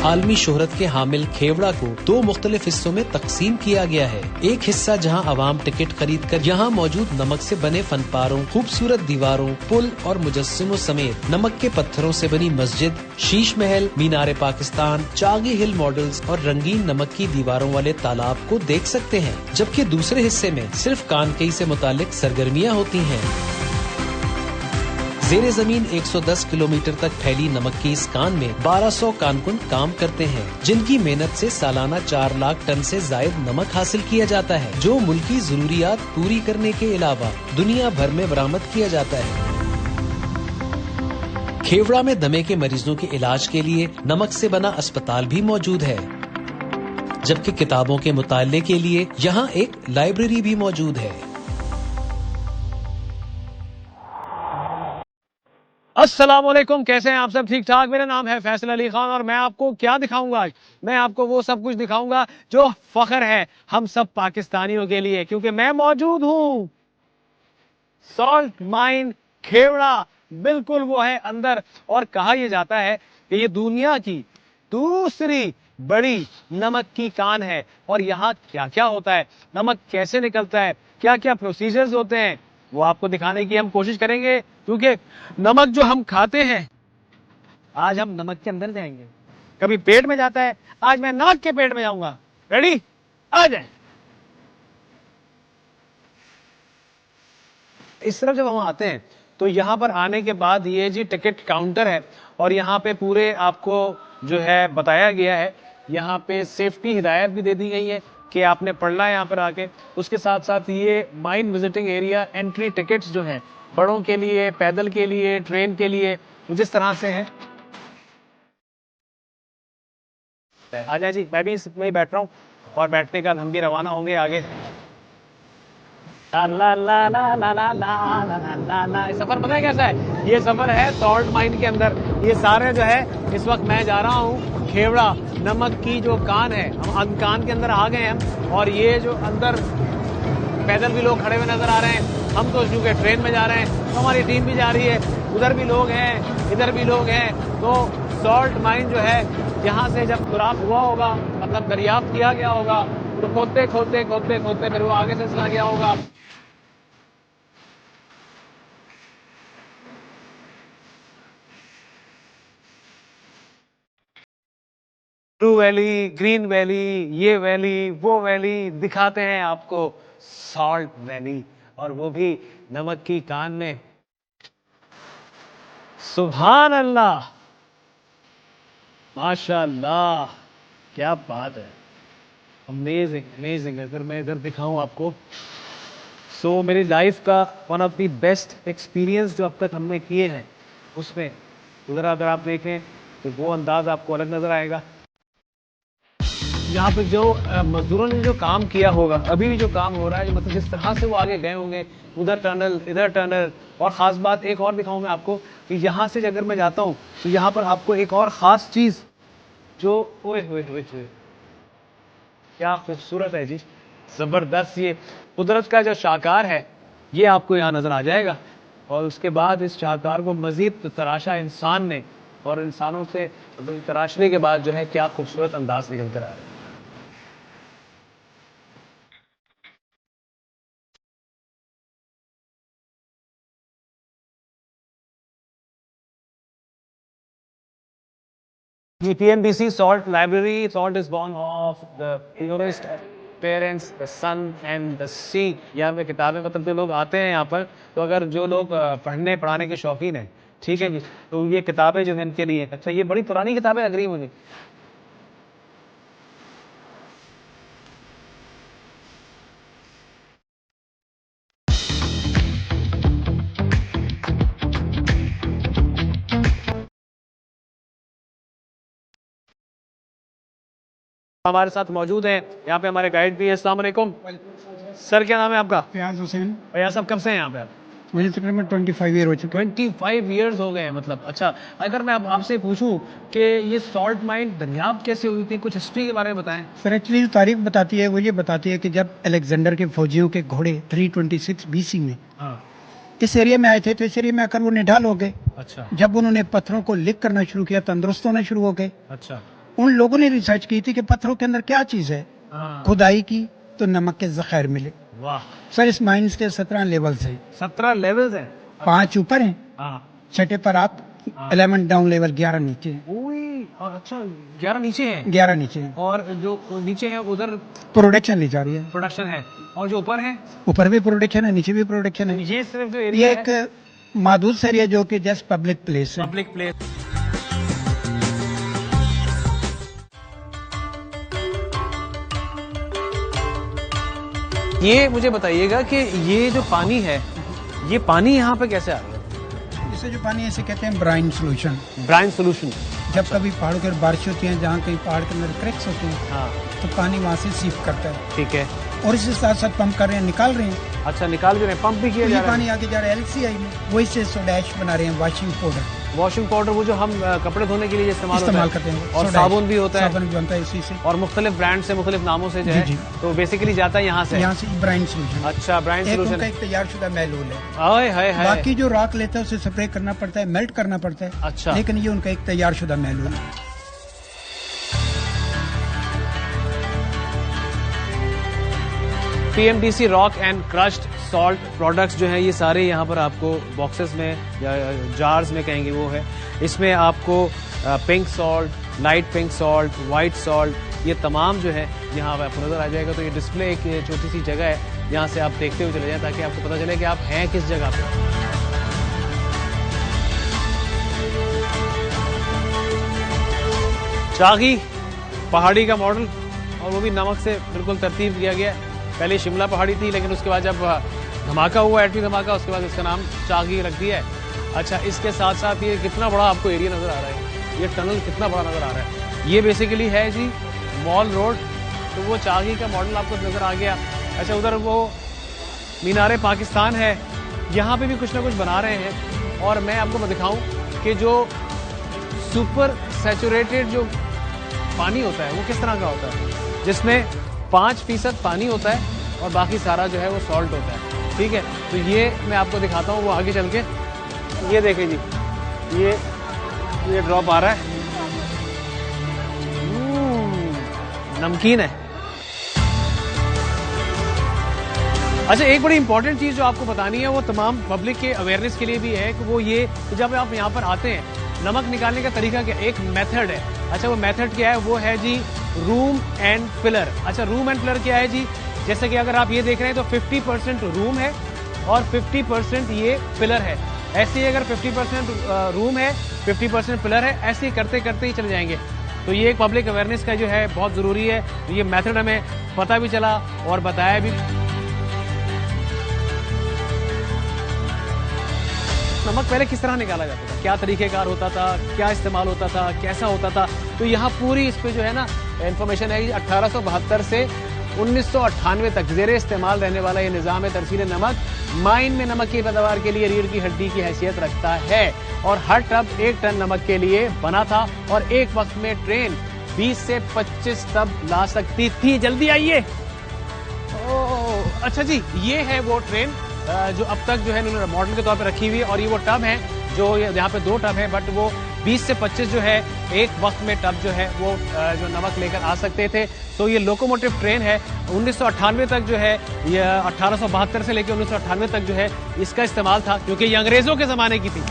आलमी शोहरत के हामिल खेवड़ा को दो मुख्तलिफ हिस्सों में तकसीम किया गया है। एक हिस्सा जहां अवाम टिकट खरीद कर यहाँ मौजूद नमक से बने फनपारों, खूबसूरत दीवारों, पुल और मुजस्सिमों समेत नमक के पत्थरों से बनी मस्जिद, शीश महल, मीनार पाकिस्तान, चागी हिल मॉडल्स और रंगीन नमक की दीवारों वाले तालाब को देख सकते हैं। जबकि दूसरे हिस्से में सिर्फ कानकई से मुतालिक सरगर्मियाँ होती हैं। ज़ेरे ज़मीन 110 किलोमीटर तक फैली नमक की इस कान में 1200 कारकुन काम करते हैं, जिनकी मेहनत से सालाना 4 लाख टन से जायद नमक हासिल किया जाता है, जो मुल्की जरूरियात पूरी करने के अलावा दुनिया भर में बरामद किया जाता है। खेवड़ा में दमे के मरीजों के इलाज के लिए नमक से बना अस्पताल भी मौजूद है, जबकि किताबों के मुताले के लिए यहाँ एक लाइब्रेरी भी मौजूद है। अस्सलाम वालेकुम, कैसे हैं आप सब? ठीक ठाक। मेरा नाम है फैसल अली खान और मैं आपको क्या दिखाऊंगा आज? मैं आपको वो सब कुछ दिखाऊंगा जो फख्र है हम सब पाकिस्तानियों के लिए, क्योंकि मैं मौजूद हूँ सॉल्ट माइन खेवड़ा। बिल्कुल वो है अंदर, और कहा यह जाता है कि ये दुनिया की दूसरी बड़ी नमक की कान है। और यहाँ क्या क्या होता है, नमक कैसे निकलता है, क्या क्या प्रोसीजर्स होते हैं, वो आपको दिखाने की हम कोशिश करेंगे। क्योंकि नमक जो हम खाते हैं, आज हम नमक के अंदर जाएंगे। कभी पेट में जाता है, आज मैं नाक के पेट में जाऊंगा। रेडी? आ जाए। इस तरफ जब हम आते हैं तो यहाँ पर आने के बाद ये जी टिकट काउंटर है, और यहाँ पे पूरे आपको जो है बताया गया है। यहाँ पे सेफ्टी हिदायत भी दे दी गई है कि आपने पढ़ना है यहाँ पर आके। उसके साथ साथ ये mine visiting area entry tickets जो हैं बड़ों के लिए, पैदल के लिए, ट्रेन के लिए, जिस तरह से है। आ जाए जी, मैं भी इसमें ही बैठ रहा हूँ और बैठने का हम भी रवाना होंगे आगे। ला ला ला ला ला ला ला ला ला ला। सफर पता है कैसा है? ये सफर है सॉल्ट माइन के अंदर। ये सारे जो है, इस वक्त मैं जा रहा हूँ खेवड़ा, नमक की जो कान है। हम कान के अंदर आ गए हैं, और ये जो अंदर पैदल भी लोग खड़े हुए नजर आ रहे हैं। हम तो चूंकि ट्रेन में जा रहे हैं, तो हमारी टीम भी जा रही है। उधर भी लोग हैं, इधर भी लोग हैं। तो सॉल्ट माइन जो है, यहाँ से जब सुराख हुआ होगा, मतलब दरियाफ्त किया गया होगा, तो खोदते खोदते खोदते खोदते फिर वो आगे से चला गया होगा। ब्लू वैली, ग्रीन वैली, ये वैली, वो वैली दिखाते हैं आपको। सॉल्ट वैली, और वो भी नमक की कान में। सुभान अल्लाह, माशाअल्लाह, क्या बात है। Amazing amazing. अगर मैं इधर दिखाऊं आपको, सो मेरी लाइफ का one of the best experience जो अब तक हमने किए हैं, उसमें उधर अगर आप देखें तो वो अंदाज आपको अलग नजर आएगा। यहाँ पे जो मजदूरों ने जो काम किया होगा, अभी भी जो काम हो रहा है, मतलब जिस तरह से वो आगे गए होंगे, उधर टनल, इधर टनल। और ख़ास बात एक और दिखाऊं मैं आपको कि यहाँ से अगर मैं जाता हूँ तो यहाँ पर आपको एक और ख़ास चीज़ जो ओए होए होए होए, क्या खूबसूरत है जी, ज़बरदस्त। ये कुदरत का जो शाहकार है, ये आपको यहाँ नज़र आ जाएगा। और उसके बाद इस शाहकार को मज़ीद तराशा इंसान ने, और इंसानों से तराशने के बाद जो है क्या खूबसूरत अंदाज निकल कर आ रहा है। GPMBC Salt Library. Salt is born of the purest parents, the sun and the sea. यहाँ पे किताबें, मतलब जो लोग आते हैं यहाँ पर, तो अगर जो लोग पढ़ने पढ़ाने के शौकीन हैं, ठीक है जी, तो ये किताबें जो हैं इनके लिए। अच्छा, ये बड़ी पुरानी किताबें लग रही मुझे। हमारे साथ मौजूद हैं यहाँ पे हमारे गाइड भी हैं। अस्सलाम वालेकुम सर, क्या नाम है आपका? फयाज हुसैन। भैया साहब कब से हैं यहाँ पे आप? मुझे तकरीबन 25 ईयर हो चुके हैं। 25 ईयर्स हो गए हैं, मतलब। अच्छा, अगर मैं आपसे पूछूं कि ये सॉल्ट माइन दरियाफ्त कैसे हुई थी, कुछ हिस्ट्री के बारे में बताएं। सर एक्चुअली जो तारीख बताती है वो ये बताती है कि जब अलेक्जेंडर के फौजियों के घोड़े 326 BC में इस एरिया में आए थे, तो इस एरिया में आकर वो निढाल हो गए। अच्छा जब उन्होंने पत्थरों को लिक करना शुरू किया, तंदुरुस्त होना शुरू हो गए। अच्छा उन लोगों ने रिसर्च की थी कि पत्थरों के अंदर क्या चीज है, खुदाई की तो नमक के जखायर मिले। वाह, सर इस माइंस के 17 लेवल्स हैं, 17 लेवल्स है। 5 ऊपर हैं, हाँ, छठे पर आप 11 डाउन लेवल, 11 नीचे हैं। और अच्छा 11 नीचे है 11 नीचे हैं। और जो नीचे है उधर प्रोडक्शन ली जा रही है, प्रोडक्शन है, और जो ऊपर है ऊपर भी प्रोडक्शन है, नीचे भी प्रोडक्शन है। ये सिर्फ जो ये एरिया है एक मादूस एरिया जो कि जस्ट पब्लिक प्लेस है। Public place. ये मुझे बताइएगा कि ये जो पानी है, ये पानी यहाँ पे कैसे आ रहा है? इसे जो पानी है इसे कहते हैं ब्राइन सोल्यूशन। Brine solution. जब कभी पहाड़ों के बारिश होती है, जहाँ कहीं पहाड़ के अंदर क्रैक्स होते हैं, हाँ, तो पानी वहाँ से सीप करता है ठीक है। और इसके साथ साथ पंप कर रहे हैं, निकाल रहे हैं। अच्छा, निकाल भी रहे हैं, पंप भी किया तो जा ये रहा है। पानी आगे जा रहा है एलसीआई में, वही से सोडा ऐश बना रहे हैं, वॉशिंग पाउडर वॉशिंग पाउडर, वो जो हम कपड़े धोने के लिए इस्तेमाल करते हैं। और सोडा साबुन ऐश, भी होता है, साबुन भी बनता है इसी से। और मुख्तलिफ ब्रांड से मुख्तलिफ नामों से जो जी, है, जी। तो बेसिकली जाता है यहाँ से। यहाँ से ब्राइन सोल्यूशन। अच्छा, ब्राइन एक सोल्यूशन उनका है। एक तैयार शुदा महलूल है। हाय हाय हाय। बाकी जो राख लेता है उसे स्प्रे करना पड़ता है, मेल्ट करना पड़ता है। अच्छा। लेकिन ये उनका एक तैयार शुदा महलूल है। PMDC rock and crushed salt products जो है ये सारे यहाँ पर आपको बॉक्सेस में या जार्स में कहेंगे वो है। इसमें आपको pink salt, light pink salt, white salt, ये तमाम जो है यहाँ पर आपको नजर आ जाएगा। तो ये डिस्प्ले एक छोटी सी जगह है, यहाँ से आप देखते हुए चले जाएं ताकि आपको पता चले कि आप हैं किस जगह पे। चागी पहाड़ी का मॉडल, और वो भी नमक से बिल्कुल तरतीब किया गया। पहले शिमला पहाड़ी थी, लेकिन उसके बाद जब धमाका हुआ, एटमी धमाका, उसके बाद इसका नाम चागी रख दिया है। अच्छा, इसके साथ साथ ये कितना बड़ा आपको एरिया नजर आ रहा है, ये टनल कितना बड़ा नजर आ रहा है। ये बेसिकली है जी मॉल रोड, तो वो चागी का मॉडल आपको नजर आ गया। अच्छा, उधर वो मीनारे पाकिस्तान है, यहाँ पे भी कुछ ना कुछ बना रहे हैं। और मैं आपको दिखाऊं कि जो सुपर सैचुरेटेड जो पानी होता है वो किस तरह का होता है, जिसमें 5% पानी होता है और बाकी सारा जो है वो सॉल्ट होता है। ठीक है, तो ये मैं आपको दिखाता हूँ वो आगे चल के। ये देखें जी, ये ड्रॉप आ रहा है, नमकीन है। अच्छा, एक बड़ी इंपॉर्टेंट चीज जो आपको बतानी है वो तमाम पब्लिक के अवेयरनेस के लिए भी है कि वो ये कि जब आप यहाँ पर आते हैं, नमक निकालने का तरीका क्या, एक मेथड है। अच्छा, वो मेथड क्या है, वो है जी रूम एंड फिलर। अच्छा, रूम एंड फिलर क्या है जी, जैसे कि अगर आप ये देख रहे हैं तो 50% रूम है और 50% ये फिलर है। ऐसे ही अगर 50% रूम है, 50% फिलर है, ऐसे ही करते करते ही चले जाएंगे। तो ये एक पब्लिक अवेयरनेस का जो है बहुत जरूरी है। तो ये मेथड हमें पता भी चला और बताया भी। नमक पहले किस तरह निकाला जाता था, क्या तरीकेकार होता था, क्या इस्तेमाल होता था, कैसा होता था, तो यहाँ पूरी इस पे जो है ना इन्फॉर्मेशन है। 1872 से 1998 तक जेरे इस्तेमाल रहने वाला ये निज़ाम है तरसील नमक माइन में नमक की पैदावार के लिए रीढ़ की हड्डी की हैसियत रखता है। और हर टब 1 टन नमक के लिए बना था और एक वक्त में ट्रेन 20 से 25 टब ला सकती थी। जल्दी आइए। अच्छा जी, ये है वो ट्रेन जो अब तक जो है उन्होंने मॉडल के तौर पे रखी हुई है। और ये वो टब है जो यहाँ पे 2 टब है, बट वो 20 से 25 जो है एक वक्त में टब जो है वो जो नमक लेकर आ सकते थे। तो ये लोकोमोटिव ट्रेन है। 1998 तक जो है, ये 1872 से लेकर 1998 तक जो है इसका इस्तेमाल था, क्योंकि ये अंग्रेजों के जमाने की थी।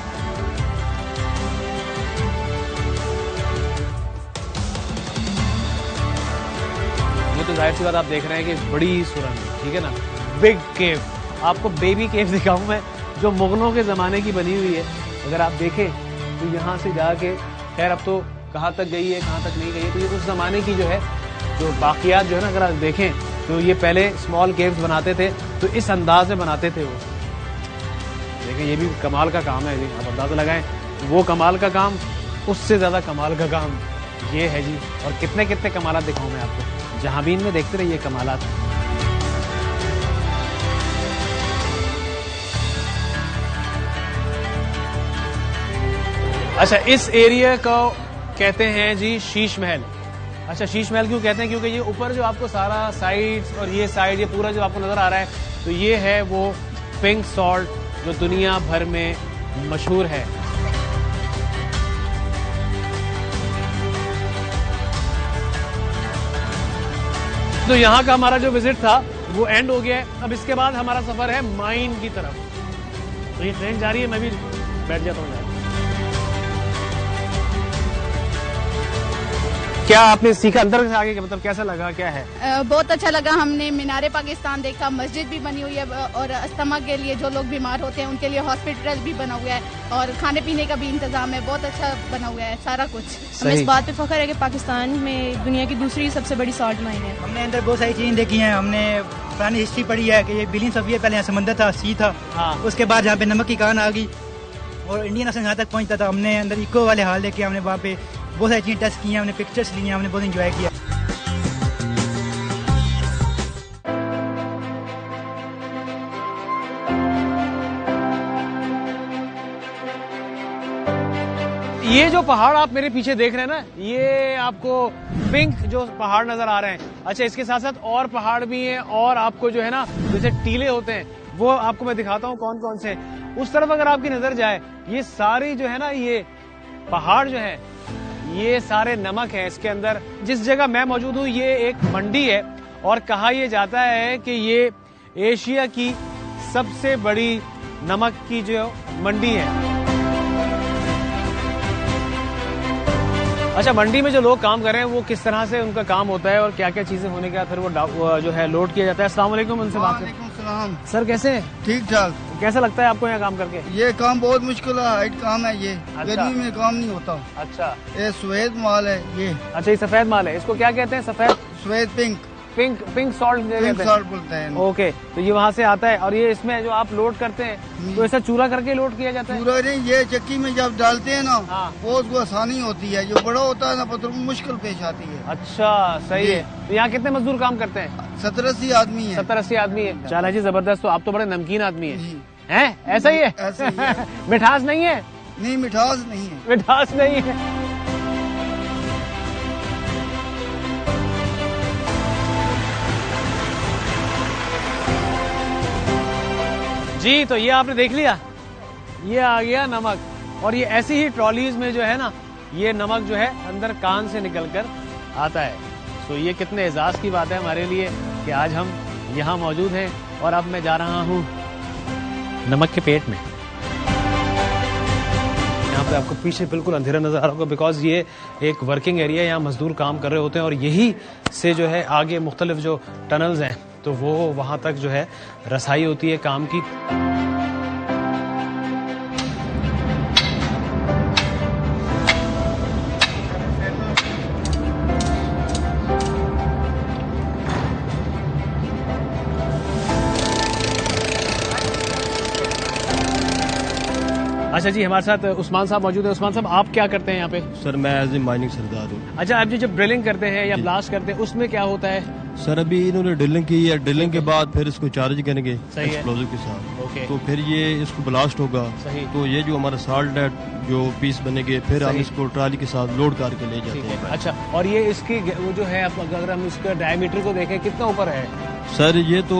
ये तो जाहिर सी बात आप देख रहे हैं कि बड़ी सुरंग, ठीक है ना, बिग केव। आपको बेबी केव दिखाऊं मैं, जो मुगलों के ज़माने की बनी हुई है। अगर आप देखें तो यहाँ से जाके, खैर अब तो कहाँ तक गई है कहाँ तक नहीं गई है, तो ये उस ज़माने की जो है जो बाकियात जो है ना, अगर आप देखें तो ये पहले स्मॉल केव्स बनाते थे तो इस अंदाज में बनाते थे वो। देखिए, ये भी कमाल का काम है जी, आप अंदाज़ा लगाएं। वो कमाल का काम, उससे ज़्यादा कमाल का काम ये है जी। और कितने कितने कमालात दिखाऊं मैं आपको, जहांबीन में देखते रहिए कमालात। अच्छा, इस एरिया को कहते हैं जी शीश महल। अच्छा, शीश महल क्यों कहते हैं, क्योंकि ये ऊपर जो आपको सारा साइड्स और ये साइड, ये पूरा जो आपको नजर आ रहा है, तो ये है वो पिंक सॉल्ट जो दुनिया भर में मशहूर है। तो यहाँ का हमारा जो विजिट था वो एंड हो गया है। अब इसके बाद हमारा सफर है माइन की तरफ। तो ये ट्रेन जा रही है, मैं भी बैठ जाता हूँ। क्या आपने सीखा अंदर से आगे, मतलब कैसा लगा, क्या है? बहुत अच्छा लगा। हमने मीनारे पाकिस्तान देखा, मस्जिद भी बनी हुई है और अस्थमा के लिए जो लोग बीमार होते हैं उनके लिए हॉस्पिटल भी बना हुआ है और खाने पीने का भी इंतजाम है। बहुत अच्छा बना हुआ है सारा कुछ। हमें इस बात पे फख्र है कि पाकिस्तान में दुनिया की दूसरी सबसे बड़ी सॉल्ट माइन है। हमने अंदर बहुत सारी चीजें देखी हैं। हमने पुरानी हिस्ट्री पढ़ी है कि ये बिलियन ऑफ ईयर पहले यहाँ समंदर था, सी था। हाँ। उसके बाद यहाँ पे नमक की कान आ गई और इंडियन ओशन यहाँ तक पहुँचता था। हमने अंदर इको वाले हाल देखे, हमने वहाँ पे बहुत सारी चीजें टेस्ट की हैं, हमने पिक्चर्स ली हैं, हमने बहुत इंजॉय किया। ये जो पहाड़ आप मेरे पीछे देख रहे हैं ना, ये आपको पिंक जो पहाड़ नजर आ रहे हैं। अच्छा, इसके साथ साथ और पहाड़ भी हैं और आपको जो है ना जैसे टीले होते हैं वो आपको मैं दिखाता हूँ कौन कौन से। उस तरफ अगर आपकी नजर जाए, ये सारी जो है ना ये पहाड़ जो है ये सारे नमक है इसके अंदर। जिस जगह मैं मौजूद हूँ ये एक मंडी है और कहा यह जाता है कि ये एशिया की सबसे बड़ी नमक की जो मंडी है। अच्छा, मंडी में जो लोग काम कर रहे हैं वो किस तरह से उनका काम होता है और क्या क्या चीजें होने के बाद फिर वो जो है लोड किया जाता है। अस्सलाम वालेकुम, उनसे बात करें। सर कैसे हैं? ठीक ठाक। कैसा लगता है आपको यहाँ काम करके? ये काम बहुत मुश्किल है, हाइट काम है ये। अच्छा। गर्मी में काम नहीं होता। अच्छा, ये सफेद माल है ये। अच्छा, ये सफेद माल है, इसको क्या कहते हैं? सफेद सफेद pink pink salt pink salt बोलते हैं। ओके, तो ये वहाँ से आता है और ये इसमें जो आप लोड करते हैं तो ऐसा चूरा करके लोड किया जाता है? पूरा नहीं, ये चक्की में जब डालते हैं ना हाँ। वो उसको आसानी होती है। जो बड़ा होता है ना पत्थर मुश्किल पेश आती है। अच्छा, सही है। तो यहाँ कितने मजदूर काम करते हैं? 70-80 आदमी है। 70-80 आदमी है। चला जी, जबरदस्त। तो आप तो बड़े नमकीन आदमी है, जी। हैं? ऐसा ही है? ऐसा ही है। मिठास नहीं है? नहीं, मिठास नहीं है। मिठास नहीं है। जी, तो ये आपने देख लिया, ये आ गया नमक और ये ऐसी ही ट्रॉलीज में जो है ना ये नमक जो है अंदर कान से निकलकर आता है। तो ये कितने एजाज की बात है हमारे लिए कि आज हम यहाँ मौजूद हैं और अब मैं जा रहा हूँ नमक के पेट में। यहाँ पे आपको पीछे बिल्कुल अंधेरा नजर आ रहा होगा बिकॉज ये एक वर्किंग एरिया है, यहाँ मजदूर काम कर रहे होते हैं और यही से जो है आगे मुख्तलिफ जो टनल्स हैं तो वो वहां तक जो है रसाई होती है काम की। अच्छा जी, हमारे साथ उस्मान साहब मौजूद है। उस्मान साहब, आप क्या करते हैं यहाँ पे? सर मैं एज ए माइनिंग सरदार हूँ। अच्छा, आप जब ड्रिलिंग करते हैं या ब्लास्ट करते हैं उसमें क्या होता है? सर अभी इन्होंने ड्रिलिंग की है, ड्रिलिंग के बाद फिर इसको चार्ज करेंगे सही है। एक्सप्लोजिव के साथ। ओके। तो फिर ये इसको ब्लास्ट होगा। सही। तो ये जो हमारा साल्ट है जो पीस बनेंगे फिर हम सही। इसको ट्राली के साथ लोड करके ले जाते हैं। अच्छा, और ये इसकी वो जो है अगर हम इसका डायमीटर को देखें कितना ऊपर है? सर ये तो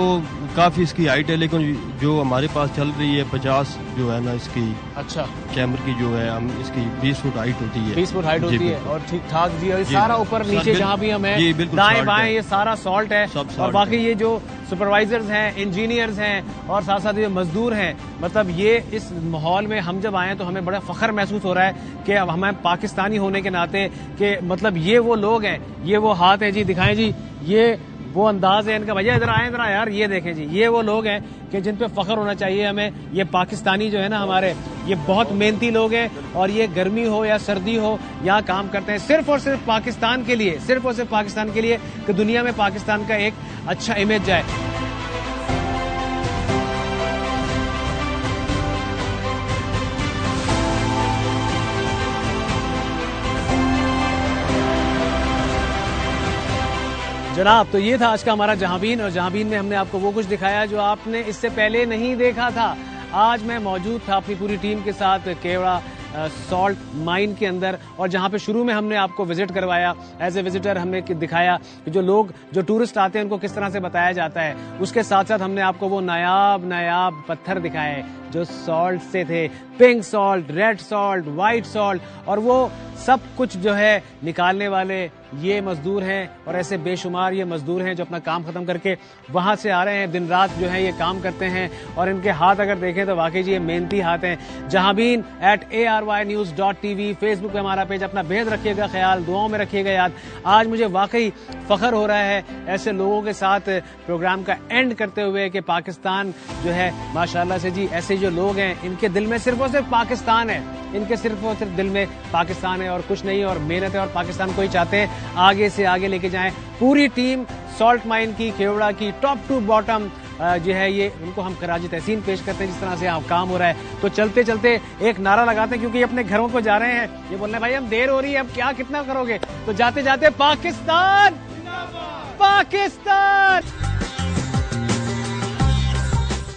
काफी इसकी हाइट है, लेकिन जो हमारे पास चल रही है 50 जो है ना इसकी अच्छा चैम्बर की जो है हम इसकी 20 फुट हाइट होती है। 20 फुट हाइट जी, होती है बिल्कुल। और ठीक ठाक जी। और ये जी, सारा ऊपर सर, नीचे जहाँ भी हम जी, हैं बिल्कुल दाएं salt बाएं है। ये सारा सॉल्ट है। सब और salt बाकी है। ये जो सुपरवाइजर्स हैं, इंजीनियर्स हैं और साथ साथ ये मजदूर हैं, मतलब ये इस माहौल में हम जब आए तो हमें बड़ा फख्र महसूस हो रहा है कि अब हमें पाकिस्तानी होने के नाते कि मतलब ये वो लोग हैं, ये वो हाथ है जी, दिखाएं जी, ये वो अंदाज है इनका। भैया इधर आए जरा यार, ये देखें जी, ये वो लोग हैं कि जिन पे फख्र होना चाहिए हमें। ये पाकिस्तानी जो है ना हमारे, ये बहुत मेहनती लोग हैं और ये गर्मी हो या सर्दी हो यहाँ काम करते हैं सिर्फ और सिर्फ पाकिस्तान के लिए, सिर्फ और सिर्फ पाकिस्तान के लिए कि दुनिया में पाकिस्तान का एक अच्छा इमेज जाए। जनाब, तो ये था आज का हमारा जहांबीन और जहांबीन में हमने आपको वो कुछ दिखाया जो आपने इससे पहले नहीं देखा था। आज मैं मौजूद था अपनी पूरी टीम के साथ केवड़ा सॉल्ट माइन के अंदर और जहाँ पे शुरू में हमने आपको विजिट करवाया, एज ए विजिटर हमने दिखाया कि जो लोग जो टूरिस्ट आते हैं उनको किस तरह से बताया जाता है। उसके साथ साथ हमने आपको वो नायाब पत्थर दिखाए जो सॉल्ट से थे, pink salt, red salt, white salt, और वो सब कुछ जो है निकालने वाले ये मजदूर हैं और ऐसे बेशुमार ये मजदूर हैं जो अपना काम खत्म करके वहां से आ रहे हैं, दिन रात जो है ये काम करते हैं और इनके हाथ अगर देखें तो वाकई जी ये मेहनती हाथ हैं। जहांबीन @ARYnews.tv फेसबुक पे हमारा पेज, अपना बेहद रखिएगा ख्याल, दुआओं में रखिएगा याद। आज मुझे वाकई फख्र हो रहा है ऐसे लोगों के साथ प्रोग्राम का एंड करते हुए कि पाकिस्तान जो है माशाल्लाह से जी, ऐसे जो लोग हैं इनके दिल में सिर्फ और सिर्फ पाकिस्तान है, इनके सिर्फ और सिर्फ दिल में पाकिस्तान है और कुछ नहीं, और मेहनत है और पाकिस्तान को ही चाहते हैं आगे से आगे लेके जाएं। पूरी टीम सॉल्ट माइन की, खेवड़ा की, टॉप टू बॉटम जो है ये उनको हम खराज तहसीन पेश करते हैं जिस तरह से यहाँ काम हो रहा है। तो चलते चलते एक नारा लगाते हैं क्योंकि ये अपने घरों को जा रहे हैं, ये बोल रहे हैं भाई हम देर हो रही है, अब क्या कितना करोगे, तो जाते जाते पाकिस्तान, पाकिस्तान।